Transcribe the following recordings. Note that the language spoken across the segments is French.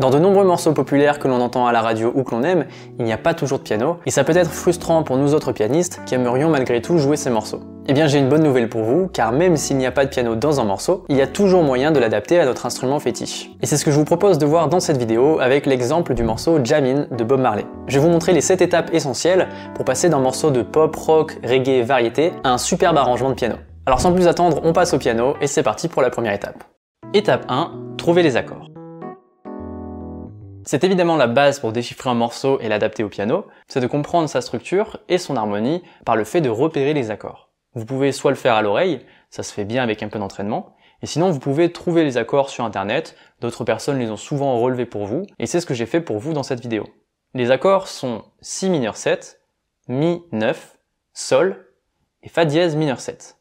Dans de nombreux morceaux populaires que l'on entend à la radio ou que l'on aime, il n'y a pas toujours de piano, et ça peut être frustrant pour nous autres pianistes qui aimerions malgré tout jouer ces morceaux. Eh bien j'ai une bonne nouvelle pour vous, car même s'il n'y a pas de piano dans un morceau, il y a toujours moyen de l'adapter à notre instrument fétiche. Et c'est ce que je vous propose de voir dans cette vidéo avec l'exemple du morceau Jammin' de Bob Marley. Je vais vous montrer les 7 étapes essentielles pour passer d'un morceau de pop, rock, reggae, variété à un superbe arrangement de piano. Alors sans plus attendre, on passe au piano et c'est parti pour la première étape. Étape 1, trouver les accords. C'est évidemment la base pour déchiffrer un morceau et l'adapter au piano, c'est de comprendre sa structure et son harmonie par le fait de repérer les accords. Vous pouvez soit le faire à l'oreille, ça se fait bien avec un peu d'entraînement, et sinon vous pouvez trouver les accords sur internet, d'autres personnes les ont souvent relevés pour vous, et c'est ce que j'ai fait pour vous dans cette vidéo. Les accords sont Si mineur 7, Mi 9, Sol et Fa dièse mineur 7.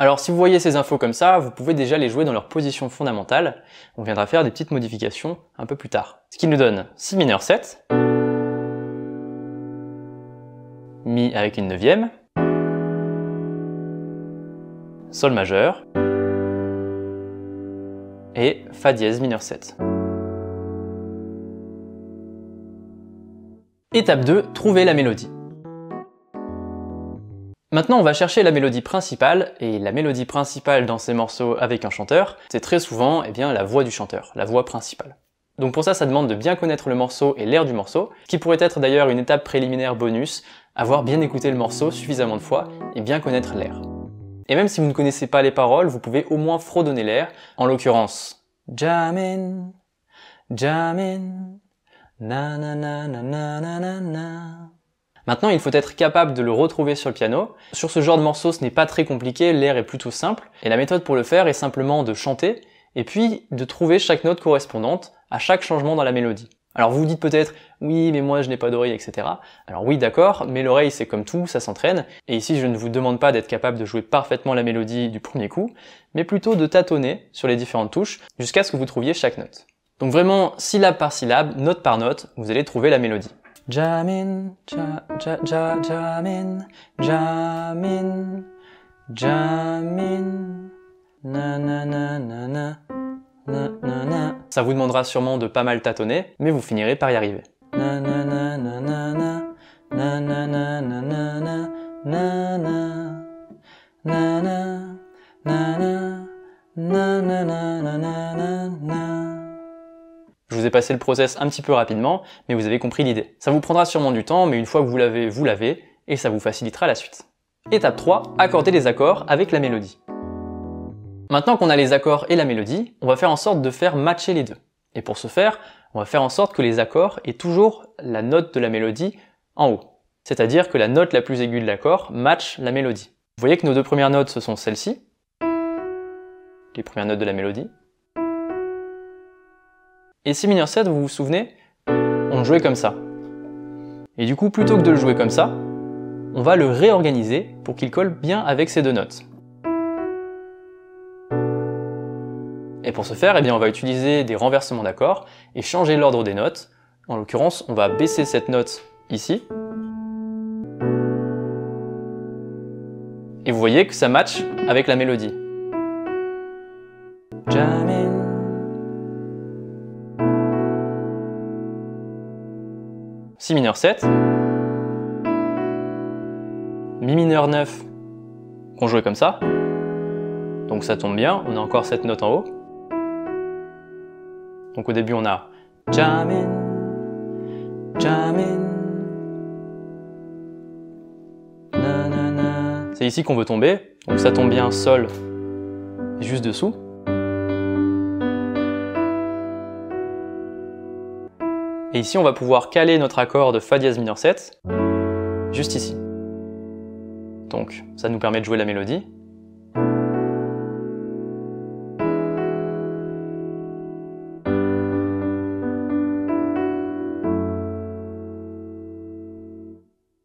Alors si vous voyez ces infos comme ça, vous pouvez déjà les jouer dans leur position fondamentale. On viendra faire des petites modifications un peu plus tard. Ce qui nous donne Si mineur 7, Mi avec une neuvième, Sol majeur et Fa dièse mineur 7. Étape 2, trouver la mélodie. Maintenant, on va chercher la mélodie principale, et la mélodie principale dans ces morceaux avec un chanteur, c'est très souvent la voix du chanteur, la voix principale. Donc pour ça, ça demande de bien connaître le morceau et l'air du morceau, qui pourrait être d'ailleurs une étape préliminaire bonus, avoir bien écouté le morceau suffisamment de fois et bien connaître l'air. Et même si vous ne connaissez pas les paroles, vous pouvez au moins fredonner l'air, en l'occurrence Jammin', Jammin', na na na na na na na na. Maintenant, il faut être capable de le retrouver sur le piano. Sur ce genre de morceau, ce n'est pas très compliqué, l'air est plutôt simple, et la méthode pour le faire est simplement de chanter, et puis de trouver chaque note correspondante à chaque changement dans la mélodie. Alors vous vous dites peut-être, oui, mais moi je n'ai pas d'oreille, etc. Alors oui, d'accord, mais l'oreille c'est comme tout, ça s'entraîne, et ici je ne vous demande pas d'être capable de jouer parfaitement la mélodie du premier coup, mais plutôt de tâtonner sur les différentes touches jusqu'à ce que vous trouviez chaque note. Donc vraiment, syllabe par syllabe, note par note, vous allez trouver la mélodie. Jammin', jammin', jammin', jammin', na na na na na, na na na. Ça vous demandera sûrement de pas mal tâtonner, mais vous finirez par y arriver. Na na na na na na, na na na na na na, na na, na na, na na, na na na na na na. Je vous ai passé le process un petit peu rapidement, mais vous avez compris l'idée. Ça vous prendra sûrement du temps, mais une fois que vous l'avez, et ça vous facilitera la suite. Étape 3, accorder les accords avec la mélodie. Maintenant qu'on a les accords et la mélodie, on va faire en sorte de faire matcher les deux. Et pour ce faire, on va faire en sorte que les accords aient toujours la note de la mélodie en haut. C'est-à-dire que la note la plus aiguë de l'accord matche la mélodie. Vous voyez que nos deux premières notes, ce sont celles-ci, les premières notes de la mélodie. Et Si mineur 7, vous vous souvenez, on jouait comme ça. Et du coup, plutôt que de le jouer comme ça, on va le réorganiser pour qu'il colle bien avec ces deux notes. Et pour ce faire, on va utiliser des renversements d'accords et changer l'ordre des notes. En l'occurrence, on va baisser cette note ici. Et vous voyez que ça matche avec la mélodie. Jammin'. Si mineur 7, Mi mineur 9, qu'on jouait comme ça, donc ça tombe bien, on a encore cette note en haut. Donc au début on a Jammin', Jammin', na na na. C'est ici qu'on veut tomber, donc ça tombe bien, Sol, juste dessous. Et ici, on va pouvoir caler notre accord de Fa dièse mineur 7, juste ici. Donc, ça nous permet de jouer la mélodie.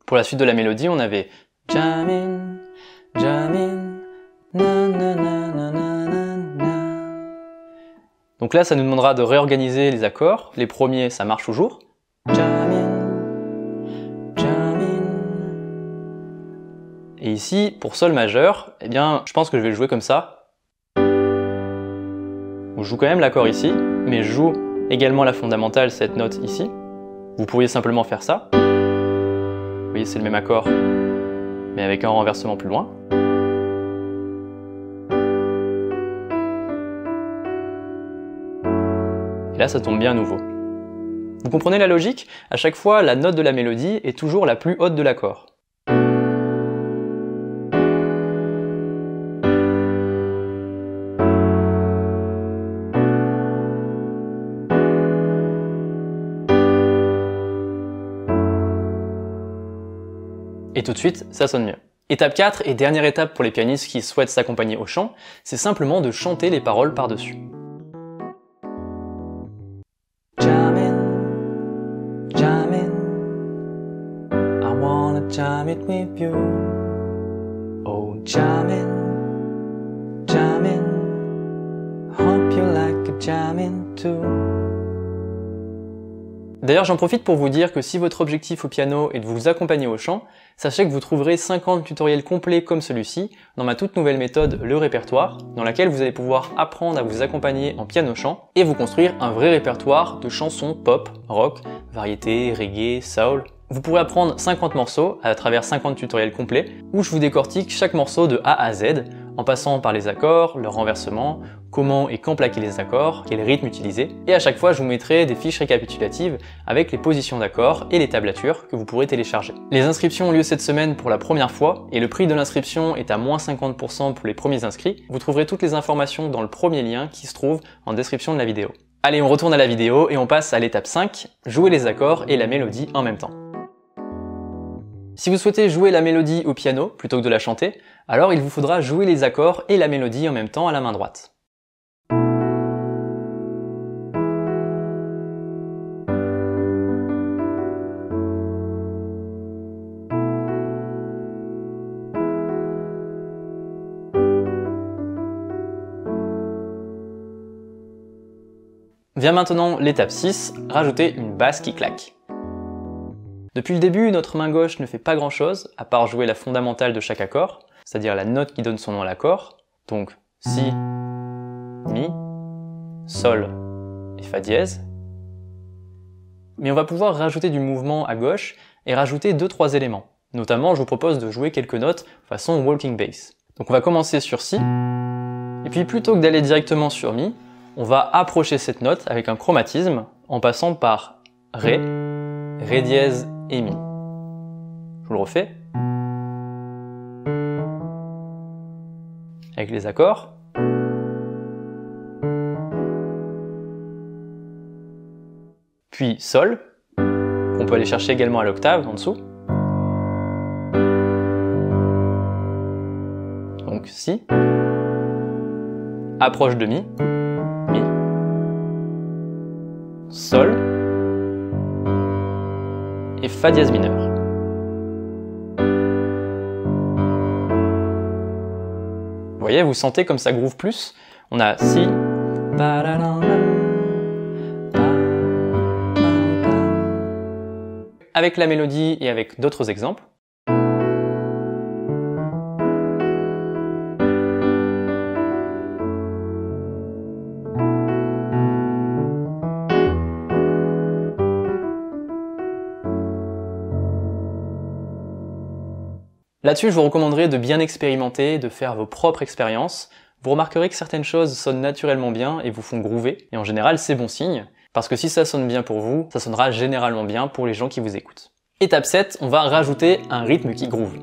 Pour la suite de la mélodie, on avait Jammin', Jammin', na na na na na na na. Donc là, ça nous demandera de réorganiser les accords. Les premiers, ça marche toujours. Jammin', Jammin'. Et ici, pour Sol majeur, je pense que je vais le jouer comme ça. Je joue quand même l'accord ici, mais je joue Également la fondamentale, cette note ici. Vous pourriez simplement faire ça. Vous voyez, c'est le même accord, mais avec un renversement plus loin. Et là, ça tombe bien à nouveau. Vous comprenez la logique? À chaque fois, la note de la mélodie est toujours la plus haute de l'accord. Et tout de suite, ça sonne mieux. Étape 4 et dernière étape pour les pianistes qui souhaitent s'accompagner au chant, c'est simplement de chanter les paroles par-dessus. Jam it with you. Oh, jamming, jamming. Hope you like a jamming too. D'ailleurs, j'en profite pour vous dire que si votre objectif au piano est de vous accompagner au chant, sachez que vous trouverez 50 tutoriels complets comme celui-ci dans ma toute nouvelle méthode Le Répertoire, dans laquelle vous allez pouvoir apprendre à vous accompagner en piano-chant et vous construire un vrai répertoire de chansons pop, rock, variété, reggae, soul. Vous pourrez apprendre 50 morceaux à travers 50 tutoriels complets où je vous décortique chaque morceau de A à Z en passant par les accords, leur renversement, comment et quand plaquer les accords, quel rythme utiliser. Et à chaque fois, je vous mettrai des fiches récapitulatives avec les positions d'accords et les tablatures que vous pourrez télécharger. Les inscriptions ont lieu cette semaine pour la première fois et le prix de l'inscription est à moins 50% pour les premiers inscrits. Vous trouverez toutes les informations dans le premier lien qui se trouve en description de la vidéo. Allez, on retourne à la vidéo et on passe à l'étape 5, jouer les accords et la mélodie en même temps. Si vous souhaitez jouer la mélodie au piano plutôt que de la chanter, alors il vous faudra jouer les accords et la mélodie en même temps à la main droite. Vient maintenant l'étape 6, rajouter une basse qui claque. Depuis le début, notre main gauche ne fait pas grand chose, à part jouer la fondamentale de chaque accord, c'est-à-dire la note qui donne son nom à l'accord, donc Si, Mi, Sol et Fa dièse. Mais on va pouvoir rajouter du mouvement à gauche et rajouter 2-3 éléments. Notamment, je vous propose de jouer quelques notes façon walking bass. Donc on va commencer sur Si, et puis plutôt que d'aller directement sur Mi, on va approcher cette note avec un chromatisme en passant par Ré, Ré dièse et Mi. Je vous le refais. Avec les accords. Puis Sol, qu'on peut aller chercher également à l'octave en dessous. Donc Si. Approche de Mi. Mi. Sol. Et Fa dièse mineur. Vous voyez, vous sentez comme ça groove plus. On a Si. Avec la mélodie et avec d'autres exemples. Là-dessus, je vous recommanderais de bien expérimenter, de faire vos propres expériences. Vous remarquerez que certaines choses sonnent naturellement bien et vous font groover, et en général, c'est bon signe, parce que si ça sonne bien pour vous, ça sonnera généralement bien pour les gens qui vous écoutent. Étape 7, on va rajouter un rythme qui groove.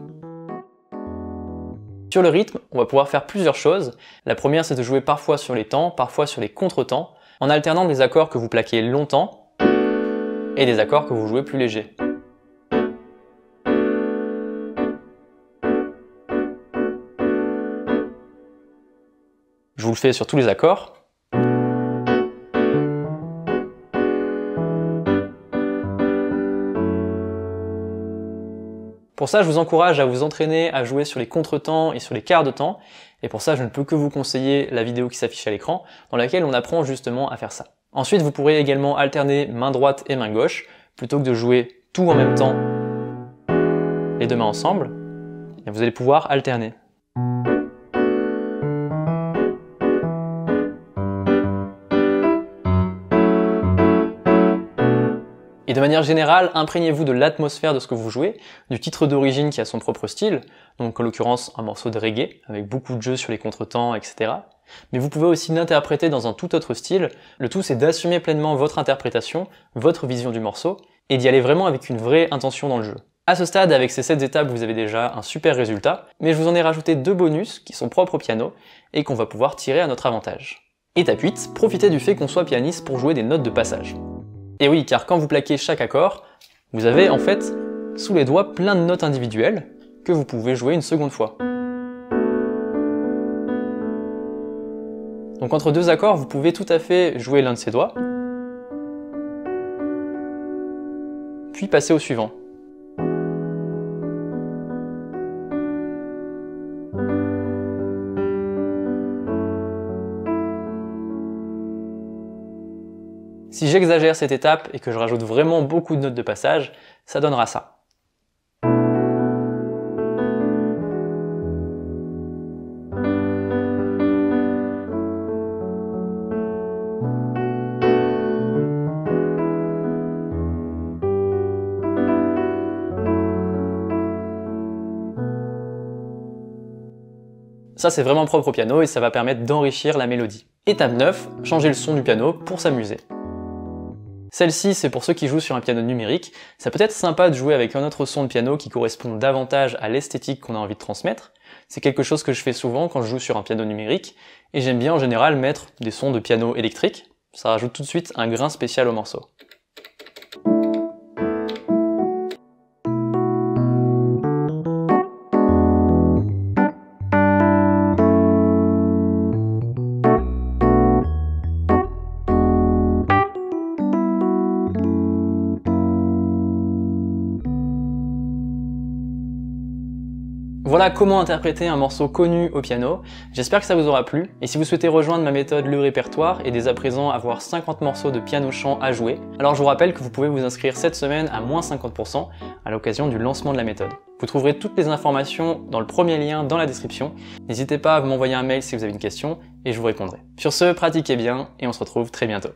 Sur le rythme, on va pouvoir faire plusieurs choses. La première, c'est de jouer parfois sur les temps, parfois sur les contre-temps, en alternant des accords que vous plaquez longtemps et des accords que vous jouez plus légers. Je vous le fais sur tous les accords. Pour ça, je vous encourage à vous entraîner à jouer sur les contretemps et sur les quarts de temps. Et pour ça, je ne peux que vous conseiller la vidéo qui s'affiche à l'écran, dans laquelle on apprend justement à faire ça. Ensuite, vous pourrez également alterner main droite et main gauche, plutôt que de jouer tout en même temps, les deux mains ensemble. Et vous allez pouvoir alterner. Et de manière générale, imprégnez-vous de l'atmosphère de ce que vous jouez, du titre d'origine qui a son propre style, donc en l'occurrence un morceau de reggae, avec beaucoup de jeux sur les contretemps, etc. Mais vous pouvez aussi l'interpréter dans un tout autre style. Le tout, c'est d'assumer pleinement votre interprétation, votre vision du morceau, et d'y aller vraiment avec une vraie intention dans le jeu. À ce stade, avec ces 7 étapes, vous avez déjà un super résultat, mais je vous en ai rajouté 2 bonus qui sont propres au piano et qu'on va pouvoir tirer à notre avantage. Étape 8, profitez du fait qu'on soit pianiste pour jouer des notes de passage. Et oui, car quand vous plaquez chaque accord, vous avez en fait sous les doigts plein de notes individuelles que vous pouvez jouer une seconde fois. Donc entre 2 accords, vous pouvez tout à fait jouer l'un de ces doigts, puis passer au suivant. Si j'exagère cette étape et que je rajoute vraiment beaucoup de notes de passage, ça donnera ça. Ça c'est vraiment propre au piano et ça va permettre d'enrichir la mélodie. Étape 9, changer le son du piano pour s'amuser. Celle-ci, c'est pour ceux qui jouent sur un piano numérique. Ça peut être sympa de jouer avec un autre son de piano qui correspond davantage à l'esthétique qu'on a envie de transmettre. C'est quelque chose que je fais souvent quand je joue sur un piano numérique, et j'aime bien en général mettre des sons de piano électrique. Ça rajoute tout de suite un grain spécial au morceau. Voilà comment interpréter un morceau connu au piano. J'espère que ça vous aura plu, et si vous souhaitez rejoindre ma méthode Le Répertoire et dès à présent avoir 50 morceaux de piano-chant à jouer, alors je vous rappelle que vous pouvez vous inscrire cette semaine à moins 50% à l'occasion du lancement de la méthode. Vous trouverez toutes les informations dans le premier lien dans la description. N'hésitez pas à m'envoyer un mail si vous avez une question, et je vous répondrai. Sur ce, pratiquez bien, et on se retrouve très bientôt.